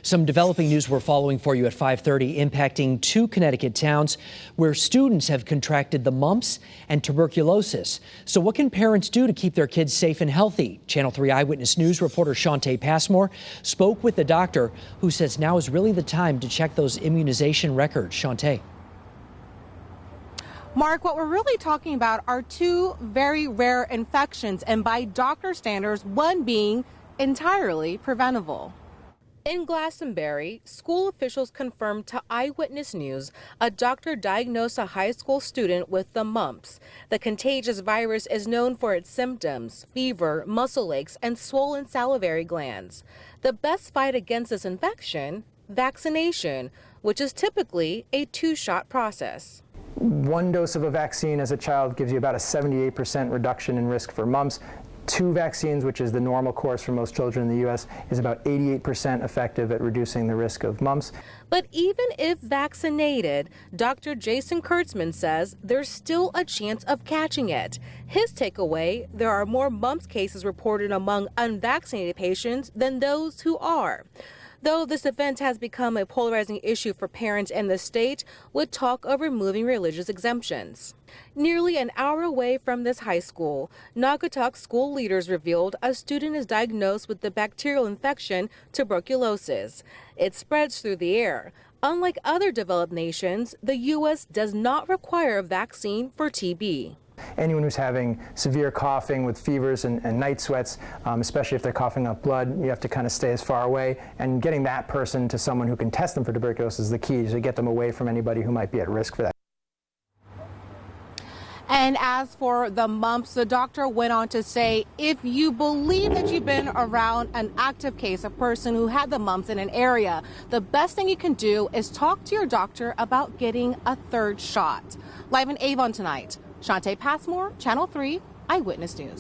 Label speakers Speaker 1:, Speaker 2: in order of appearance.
Speaker 1: Some developing news we're following for you at 5:30, impacting two Connecticut towns where students have contracted the mumps and tuberculosis. So what can parents do to keep their kids safe and healthy? Channel 3 Eyewitness News reporter Shantae Passmore spoke with the doctor who says now is really the time to check those immunization records. Shantae.
Speaker 2: Mark, what we're really talking about are two very rare infections, and by doctor standards, one being entirely preventable. In Glastonbury, school officials confirmed to Eyewitness News a doctor diagnosed a high school student with the mumps. The contagious virus is known for its symptoms: fever, muscle aches, and swollen salivary glands. The best fight against this infection? Vaccination, which is typically a two-shot process.
Speaker 3: One dose of a vaccine as a child gives you about a 78% reduction in risk for mumps. Two vaccines, which is the normal course for most children in the U.S., is about 88% effective at reducing the risk of mumps.
Speaker 2: But even if vaccinated, Dr. Jason Kurtzman says there's still a chance of catching it. His takeaway: there are more mumps cases reported among unvaccinated patients than those who are. Though this event has become a polarizing issue for parents in the state, with talk of removing religious exemptions. Nearly an hour away from this high school, Naugatuck school leaders revealed a student is diagnosed with the bacterial infection tuberculosis. It spreads through the air. Unlike other developed nations, the U.S. does not require a vaccine for TB.
Speaker 3: Anyone who's having severe coughing with fevers and night sweats, especially if they're coughing up blood, you have to kind of stay as far away. And getting that person to someone who can test them for tuberculosis is the key, to get them away from anybody who might be at risk for that.
Speaker 2: And as for the mumps, the doctor went on to say, if you believe that you've been around an active case, a person who had the mumps in an area, the best thing you can do is talk to your doctor about getting a third shot. Live in Avon tonight, Shantae Passmore, Channel 3 Eyewitness News.